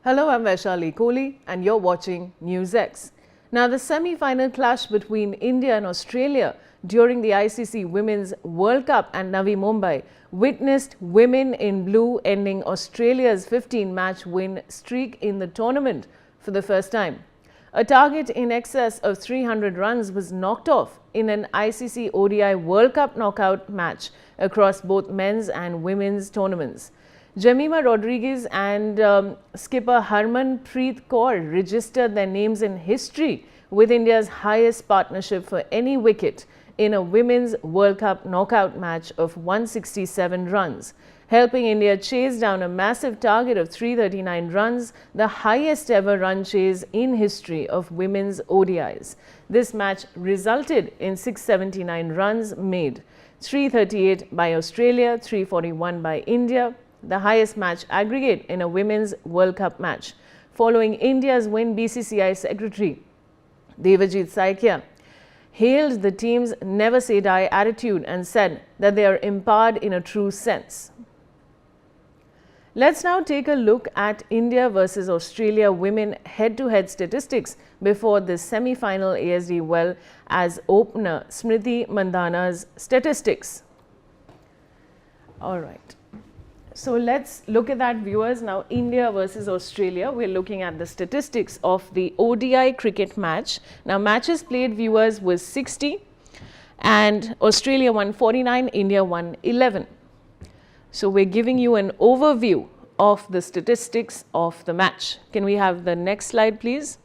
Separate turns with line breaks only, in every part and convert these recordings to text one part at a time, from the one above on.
Hello, I'm Vaishali Kohli and you're watching NewsX. Now, the semi-final clash between India and Australia during the ICC Women's World Cup and Navi Mumbai witnessed women in blue ending Australia's 15-match win streak in the tournament for the first time. A target in excess of 300 runs was knocked off in an ICC ODI World Cup knockout match across both men's and women's tournaments. Jemimah, Rodrigues and skipper Harmanpreet Kaur registered their names in history with India's highest partnership for any wicket in a Women's World Cup knockout match of 167 runs, helping India chase down a massive target of 339 runs, the highest ever run chase in history of women's ODIs. This match resulted in 679 runs made, 338 by Australia, 341 by India, the highest match aggregate in a Women's World Cup match. Following India's win, BCCI Secretary Devajit Saikia hailed the team's never say die attitude and said that they are empowered in a true sense. Let's now take a look at India versus Australia women head-to-head statistics before the semi-final ASD well as opener Smriti Mandhana's statistics. All right. So let's look at that, viewers. Now, India versus Australia, we're looking at the statistics of the ODI cricket match. Now, matches played, viewers, was 60 and Australia won 49, India won 11. So we're giving you an overview of the statistics of the match. Can we have the next slide, please?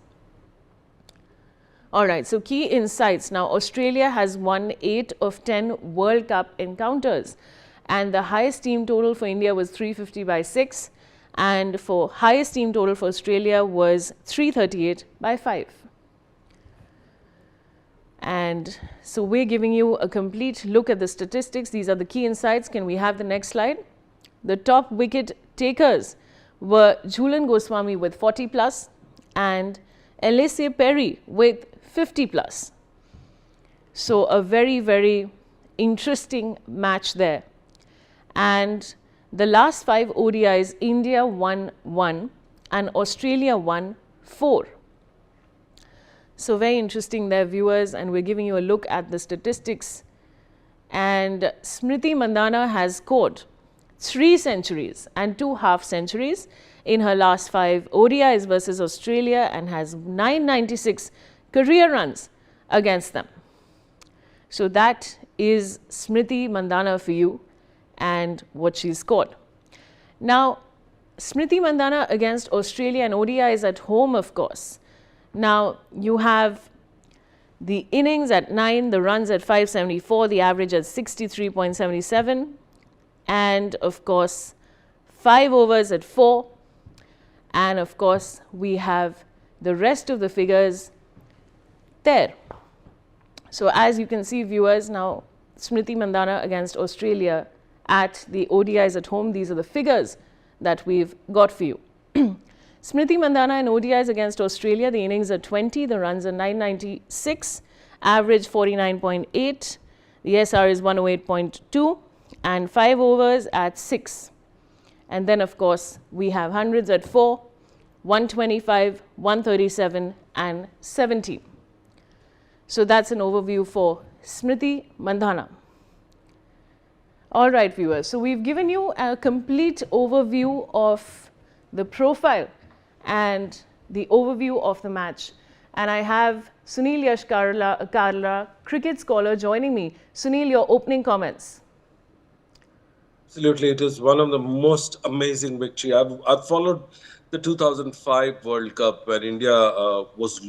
All right, so key insights. Now, Australia has won 8 of 10 World Cup encounters. And the highest team total for India was 350 by 6, and for highest team total for Australia was 338 by 5. And so we're giving you a complete look at the statistics. These are the key insights. Can we have the next slide? The top wicket takers were Jhulan Goswami with 40 plus and Elise Perry with 50 plus. So a very, very interesting match there. And the last 5 ODIs, India won 1 and Australia won 4. So very interesting there, viewers, and we're giving you a look at the statistics. And Smriti Mandhana has scored 3 centuries and 2 half centuries in her last 5 ODIs versus Australia and has 996 career runs against them. So that is Smriti Mandhana for you and what she scored. Now, Smriti Mandhana against Australia and ODI is at home, of course. Now, you have the innings at 9, the runs at 574, the average at 63.77, and of course, 5 overs at 4. And of course, we have the rest of the figures there. So as you can see, viewers, now Smriti Mandhana against Australia at the ODIs at home. These are the figures that we've got for you. Smriti Mandhana in ODIs against Australia, the innings are 20, the runs are 996, average 49.8, the SR is 108.2, and 5 overs at 6. And then, of course, we have hundreds at 4, 125, 137, and 70. So that's an overview for Smriti Mandhana. All right, viewers, so we've given you a complete overview of the profile and the overview of the match. And I have Sunil Karla, cricket scholar, joining me. Sunil, your opening comments.
Absolutely, it is one of the most amazing victory. I've followed the 2005 World Cup where India lost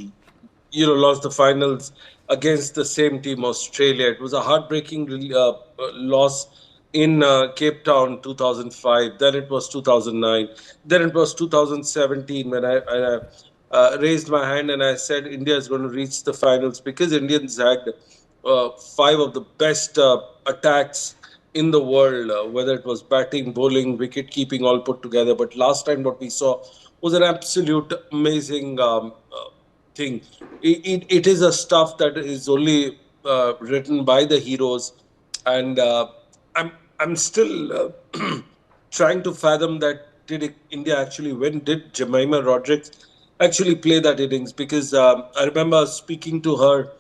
the finals against the same team, Australia. It was a heartbreaking loss in Cape Town 2005, then it was 2009, then it was 2017 when I raised my hand and I said India is going to reach the finals because Indians had 5 of the best attacks in the world, whether it was batting, bowling, wicket keeping, all put together. But last time what we saw was an absolute amazing thing. It is a stuff that is only written by the heroes, and I'm still trying to fathom that did India actually win? Did Jemimah Rodrigues actually play that innings? Because I remember speaking to her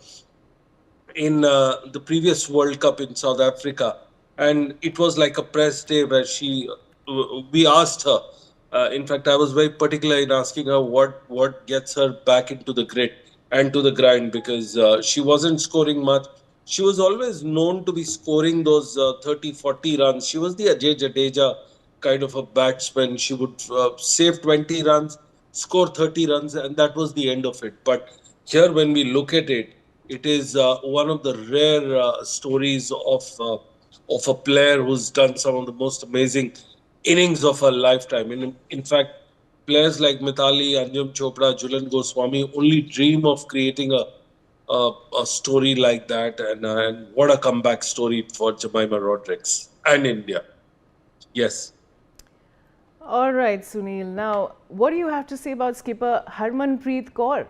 in the previous World Cup in South Africa, and it was like a press day where we asked her. In fact, I was very particular in asking her what gets her back into the grit and to the grind, because she wasn't scoring much. She was always known to be scoring those 30, 40 runs. She was the Ajay Jadeja kind of a batsman. She would save 20 runs, score 30 runs, and that was the end of it. But here, when we look at it, it is one of the rare stories of a player who's done some of the most amazing innings of her lifetime. In fact, players like Mithali, Anjum Chopra, Julian Goswami only dream of creating a story like that, and what a comeback story for Jemimah Rodrigues and India. Yes.
All right, Sunil. Now, what do you have to say about skipper Harmanpreet Kaur?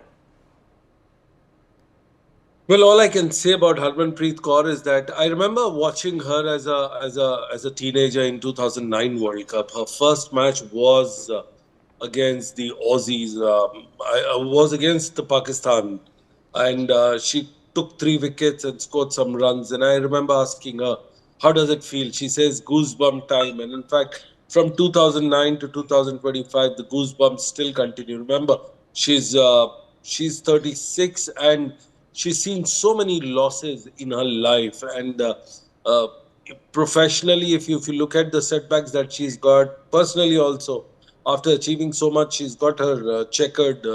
Well, all I can say about Harmanpreet Kaur is that I remember watching her as a teenager in 2009 World Cup. Her first match was against the Aussies. I was against the Pakistan, and she took 3 wickets and scored some runs. And I remember asking her, "How does it feel?" She says, "Goosebump time." And in fact, from 2009 to 2025, the goosebumps still continue. Remember, she's uh, she's 36, and she's seen so many losses in her life, and uh, professionally, if you look at the setbacks that she's got, personally also, after achieving so much, she's got her checkered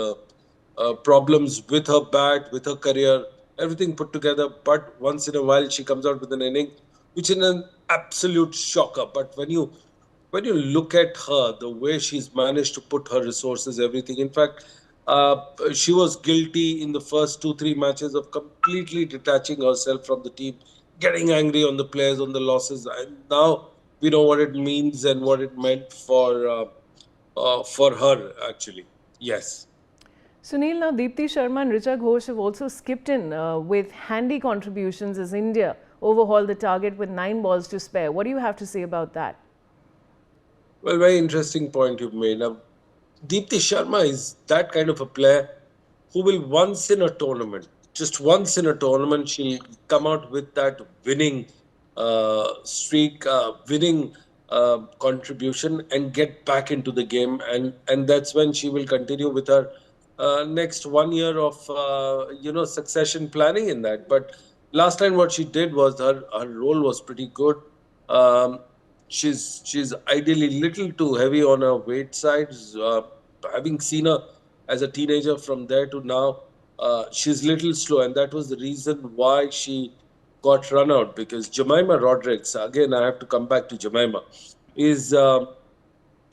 problems with her bat, with her career, everything put together. But once in a while, she comes out with an inning, which is an absolute shocker. But when you look at her, the way she's managed to put her resources, everything. In fact, uh, she was guilty in the first 2, 3 matches of completely detaching herself from the team, getting angry on the players, on the losses. And now we know what it means and what it meant for her, actually. Yes.
Sunil, now Deepti Sharma and Richa Ghosh have also skipped in with handy contributions as India overhauled the target with 9 balls to spare. What do you have to say about that?
Well, very interesting point you've made. Now, Deepti Sharma is that kind of a player who will once in a tournament, just once in a tournament, she'll come out with that winning streak, winning contribution, and get back into the game, and that's when she will continue with her next 1 year of succession planning in that. But last time, what she did was her role was pretty good. Um, she's ideally little too heavy on her weight sides. Having seen her as a teenager from there to now, she's little slow, and that was the reason why she got run out. Because Jemimah Rodrigues, again, I have to come back to Jemimah, is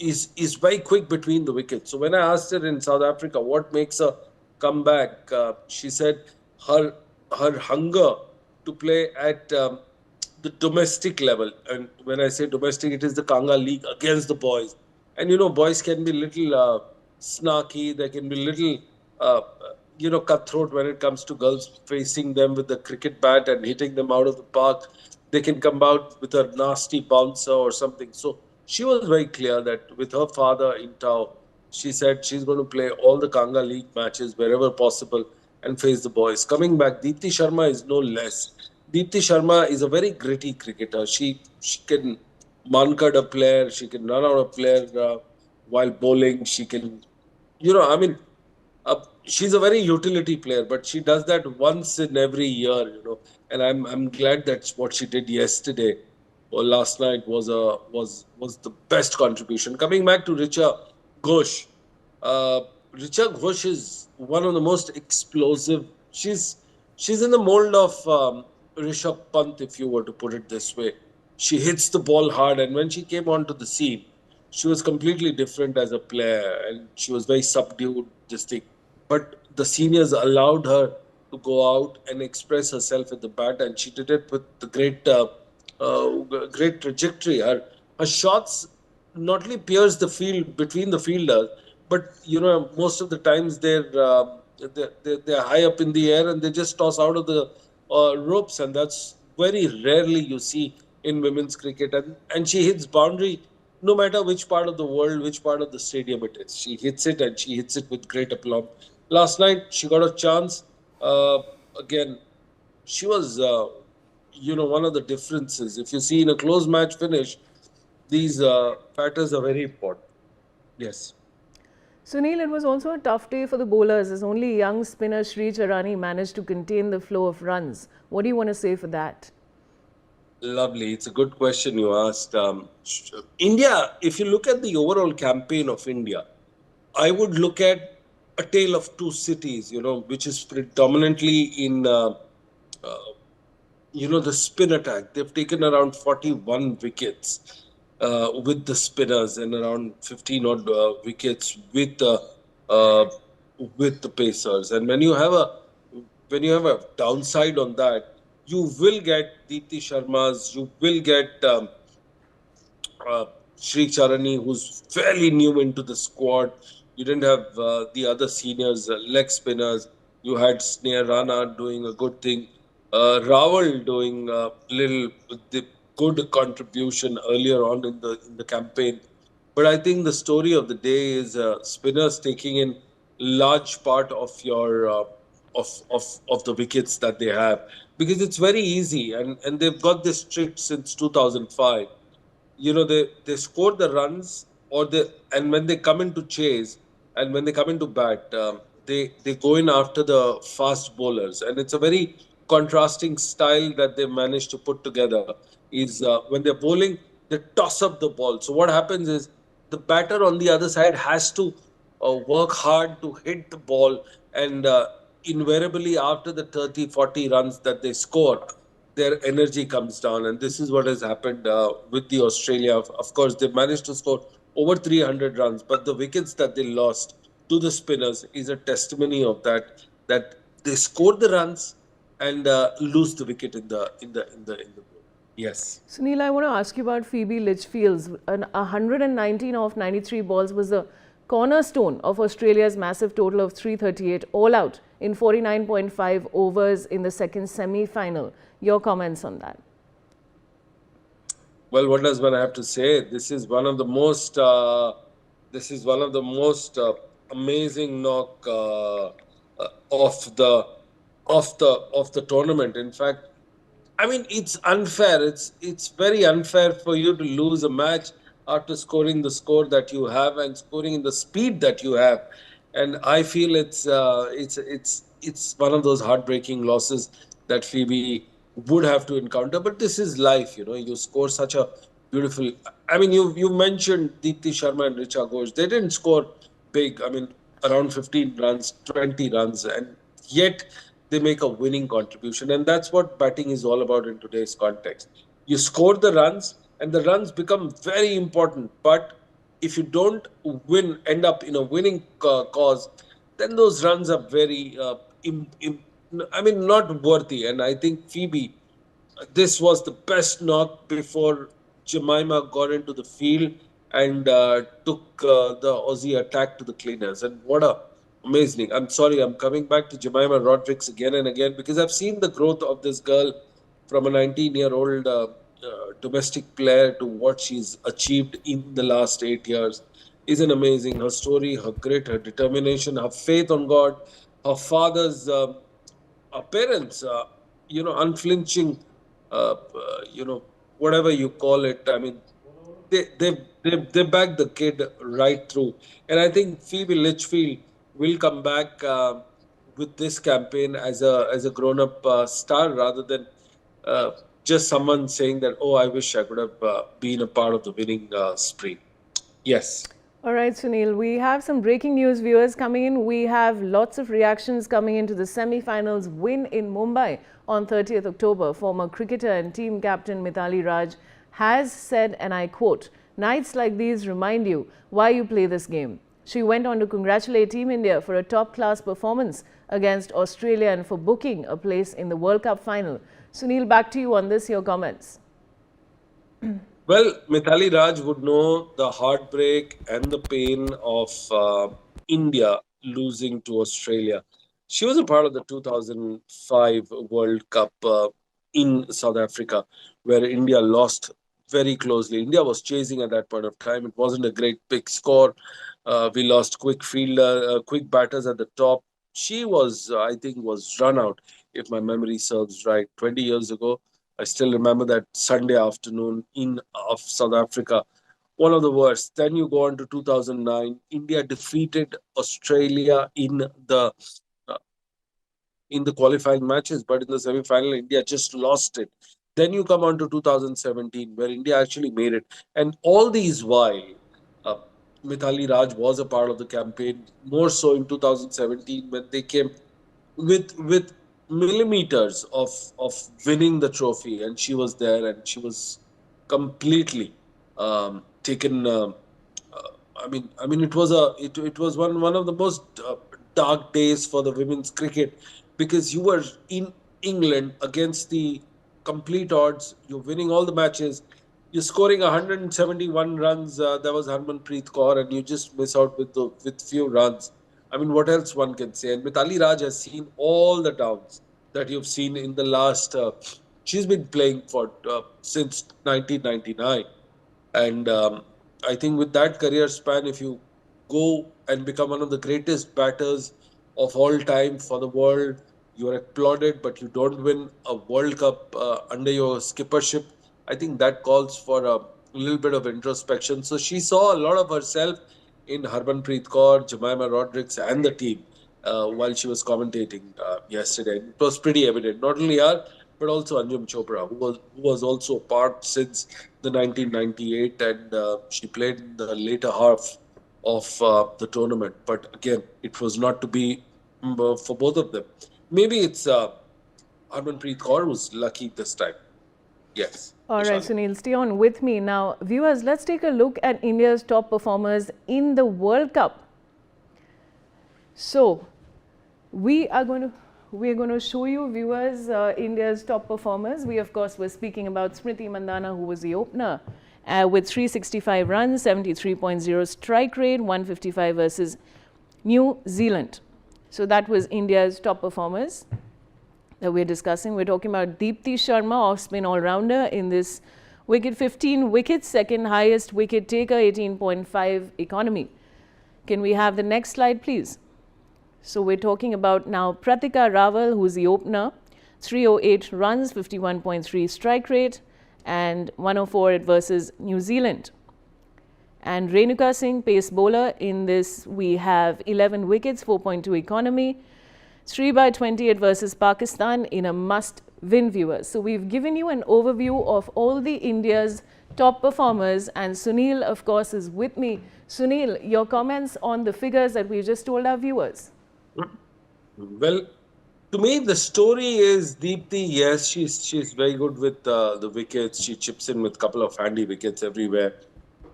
is very quick between the wickets. So when I asked her in South Africa what makes her come back, she said her her hunger to play at the domestic level. And when I say domestic, it is the Kanga League against the boys. And boys can be little snarky. They can be little cutthroat when it comes to girls facing them with the cricket bat and hitting them out of the park. They can come out with a nasty bouncer or something. So she was very clear that with her father in tow, she said she's going to play all the Kanga League matches wherever possible and face the boys. Coming back, Deepti Sharma is no less. Deepti Sharma is a very gritty cricketer. She can mankad a player. She can run out a player while bowling. She can, I mean, she's a very utility player, but she does that once in every year. And I'm glad that's what she did yesterday or last night was the best contribution. Coming back to Ghosh, uh, Richa Ghosh is one of the most explosive. She's she's in the mold of Rishabh Pant, if you were to put it this way. She hits the ball hard, and when she came onto the scene, she was completely different as a player, and she was very subdued. This thing, but the seniors allowed her to go out and express herself at the bat, and she did it with the great trajectory. Her shots not only pierce the field between the fielders, but most of the times they're high up in the air and they just toss out of the ropes, and that's very rarely you see in women's cricket. And she hits boundary no matter which part of the world, which part of the stadium it is. She hits it and she hits it with great aplomb. Last night, she got a chance. Again, she was, one of the differences. If you see in a close match finish, these factors are very important. Yes.
Sunil, it was also a tough day for the bowlers as only young spinner Sri Charani managed to contain the flow of runs. What do you want to say for that?
Lovely. It's a good question you asked. India, if you look at the overall campaign of India, I would look at a tale of two cities, which is predominantly in, the spin attack. They've taken around 41 wickets with the spinners and around 15 odd wickets uh, with the pacers. And when you have a downside on that, you will get Deepti Sharma's, you will get uh, Sri Charani, who's fairly new into the squad. You didn't have the other seniors, leg spinners. You had Sneha Rana doing a good thing. Rawal doing a little the good contribution earlier on in the campaign. But I think the story of the day is spinners taking in large part of your of the wickets that they have, because it's very easy, and they've got this trick since 2005. They score the runs, or they and when they come into chase, and when they come into bat, they go in after the fast bowlers, and it's a very contrasting style that they managed to put together. Is when they're bowling, they toss up the ball. So what happens is the batter on the other side has to work hard to hit the ball, and invariably after the 30-40 runs that they score, their energy comes down. And this is what has happened with the Australia. Of course, they managed to score over 300 runs, but the wickets that they lost to the spinners is a testimony of that. That they score the runs and lose the wicket in the bowl. Yes.
Sunil, I want to ask you about Phoebe Litchfield's. 119 off 93 balls was the cornerstone of Australia's massive total of 338 all out in 49.5 overs in the second semi-final. Your comments on that?
Well, what does one have to say? This is one of the most amazing knock of the tournament. In fact, I mean, it's unfair. It's very unfair for you to lose a match after scoring the score that you have and scoring in the speed that you have. And I feel it's one of those heartbreaking losses that Phoebe would have to encounter. But this is life, You score such a beautiful. I mean, you mentioned Deepti Sharma and Richa Ghosh. They didn't score big. I mean, around 15 runs, 20 runs, and yet they make a winning contribution. And that's what batting is all about in today's context. You score the runs, and the runs become very important. But if you don't end up in a winning cause, then those runs are very, not worthy. And I think Phoebe, this was the best knock before Jemimah got into the field and took the Aussie attack to the cleaners. And what a amazing! I'm sorry, I'm coming back to Jemimah Rodrigues again and again, because I've seen the growth of this girl from a 19-year-old domestic player to what she's achieved in the last 8 years. Isn't amazing? Her story, her grit, her determination, her faith on God, her father's parents, unflinching, uh, uh, you know, whatever you call it. I mean, they back the kid right through, and I think Phoebe Litchfield will come back with this campaign as a grown up star, rather than uh, just someone saying that, oh, I wish I could have been a part of the winning spree. Yes.
All right, Sunil, we have some breaking news viewers coming in. We have lots of reactions coming into the semi-finals win in Mumbai on 30th October. Former cricketer and team captain Mithali Raj has said, and I quote, "Nights like these remind you why you play this game." She went on to congratulate Team India for a top-class performance against Australia and for booking a place in the World Cup final. Sunil, back to you on this, your comments.
Well, Mithali Raj would know the heartbreak and the pain of India losing to Australia. She was a part of the 2005 World Cup in South Africa, where India lost very closely. India was chasing at that point of time. It wasn't a great big score. We lost quick batters at the top. She was, I think, was run out, if my memory serves right, 20 years ago. I still remember that Sunday afternoon in of South Africa, one of the worst. Then you go on to 2009. India defeated Australia uh, in the qualifying matches, but in the semi-final, India just lost it. Then you come on to 2017, where India actually made it, and all these while, uh, Mithali Raj was a part of the campaign. More so in 2017 when they came with millimeters of winning the trophy, and she was there, and she was completely taken. It was one of the most dark days for the women's cricket, because you were in England against the complete odds. You're winning all the matches. You're scoring 171 runs. That was Harmanpreet Kaur, and you just miss out with few runs. I mean, what else one can say? And Mithali Raj has seen all the downs that you've seen in the last. She's been playing for since 1999, and I think with that career span, if you go and become one of the greatest batters of all time for the world, you are applauded, but you don't win a World Cup under your skippership. I think that calls for a little bit of introspection. So she saw a lot of herself in Harmanpreet Kaur, Jemimah Rodrigues, and the team while she was commentating yesterday. It was pretty evident. Not only her, but also Anjum Chopra, who was also part since the 1998, and she played in the later half of the tournament. But again, it was not to be for both of them. Maybe it's Harmanpreet Kaur was lucky this time. Yes,
All right,
Vishali.
Sunil, stay on with me. Now, viewers, let's take a look at India's top performers in the World Cup. So, we are going to show you, viewers, India's top performers. We, of course, were speaking about Smriti Mandhana, who was the opener, with 365 runs, 73.0 strike rate, 155 versus New Zealand. So that was India's top performers that we're discussing. We're talking about Deepti Sharma, off-spin all-rounder in this wicket, 15 wickets, second highest wicket taker, 18.5 economy. Can we have the next slide, please? So we're talking about now Pratika Rawal, who's the opener, 308 runs, 51.3 strike rate, and 104 versus New Zealand. And Renuka Singh, pace bowler. In this, we have 11 wickets, 4.2 economy, 3 by 28 versus Pakistan in a must-win, viewers. So we've given you an overview of all the India's top performers, and Sunil, of course, is with me. Sunil, your comments on the figures that we just told our viewers.
Well, to me, the story is Deepti. Yes, she's very good with the wickets. She chips in with a couple of handy wickets everywhere.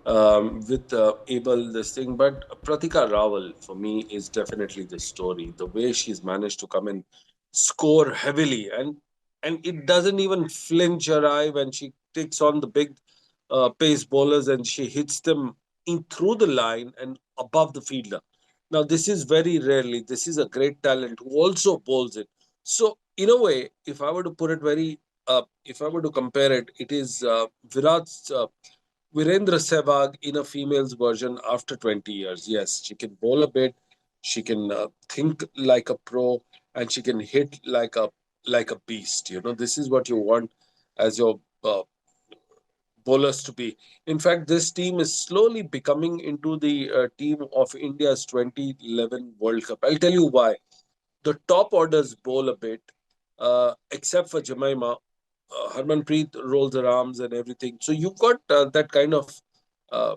With Abel, this thing. But Pratika Rawal, for me, is definitely the story. The way she's managed to come and score heavily, and it doesn't even flinch her eye when she takes on the big pace bowlers, and she hits them in through the line and above the fielder. Now, this is very rarely. This is a great talent who also bowls it. So, in a way, if I were to put it if I were to compare it, it is Virat's Virendra Sehwag in a female's version after 20 years. Yes, she can bowl a bit, she can think like a pro, and she can hit like a beast. You know, this is what you want as your bowlers to be. In fact, this team is slowly becoming into the team of India's 2011 World Cup. I'll tell you why. The top orders bowl a bit, except for Jemimah. Harmanpreet rolls her arms and everything. So you've got that kind of uh,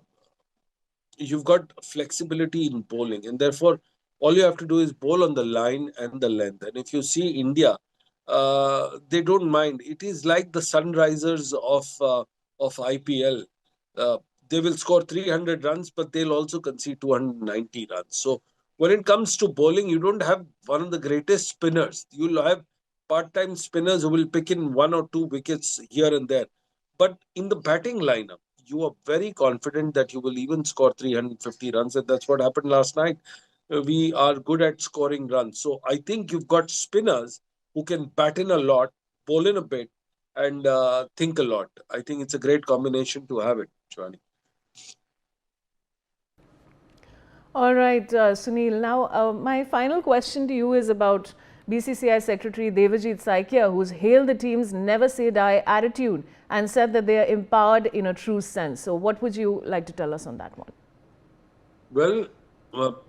you've got flexibility in bowling, and therefore all you have to do is bowl on the line and the length. And if you see India, they don't mind. It is like the Sunrisers of IPL. Uh, they will score 300 runs, but they'll also concede 290 runs. So when it comes to bowling, you don't have one of the greatest spinners. You'll have part-time spinners who will pick in one or two wickets here and there. But in the batting lineup, you are very confident that you will even score 350 runs, and that's what happened last night. We are good at scoring runs. So I think you've got spinners who can bat in a lot, bowl in a bit, and think a lot. I think it's a great combination to have it, Shivani.
All right, Sunil. Now, my final question to you is about BCCI Secretary Devajit Saikia, who's hailed the team's never say die attitude and said that they are empowered in a true sense. So, what would you like to tell us on that one?
Well,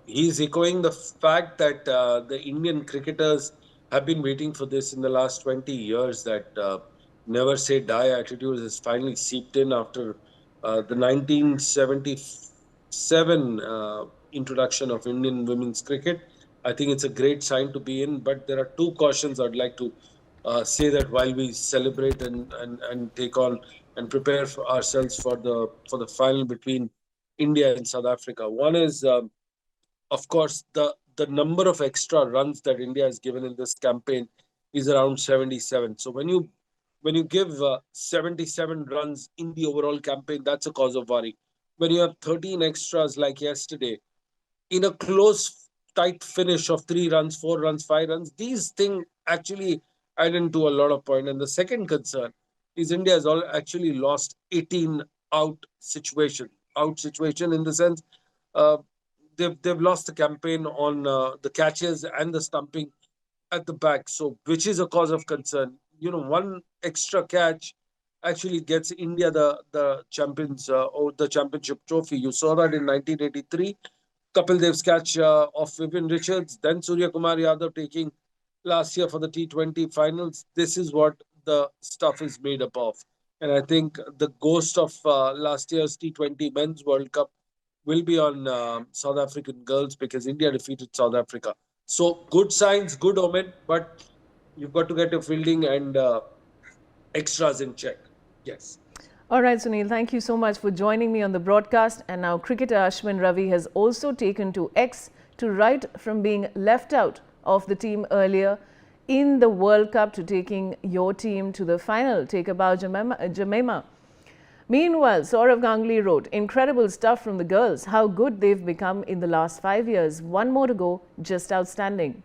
he's echoing the fact that the Indian cricketers have been waiting for this in the last 20 years, that never say die attitude has finally seeped in after the 1977 introduction of Indian women's cricket. I think it's a great sign to be in, but there are two cautions I'd like to say that while we celebrate and take on and prepare for ourselves for the final between India and South Africa. One is, of course, the number of extra runs that India has given in this campaign is around 77. So when you give 77 runs in the overall campaign, that's a cause of worry. When you have 13 extras like yesterday, in a close, tight finish of 3 runs, 4 runs, 5 runs, these things actually add into a lot of point. And the second concern is India has actually lost 18 out situation in the sense uh, they've lost the campaign on the catches and the stumping at the back. So, which is a cause of concern. One extra catch actually gets India the champions or the championship trophy. You saw that in 1983, Kapil Dev's catch of Vivian Richards, then Surya Kumar Yadav taking last year for the T20 finals. This is what the stuff is made up of. And I think the ghost of last year's T20 Men's World Cup will be on South African girls because India defeated South Africa. So good signs, good omen, but you've got to get your fielding and extras in check. Yes.
All right, Sunil, thank you so much for joining me on the broadcast. And now cricketer Ashwin Ravi has also taken to X to write from being left out of the team earlier in the World Cup to taking your team to the final. Take a bow, Jemimah. Meanwhile, Saurav Ganguly wrote, incredible stuff from the girls, how good they've become in the last 5 years. One more to go, just outstanding.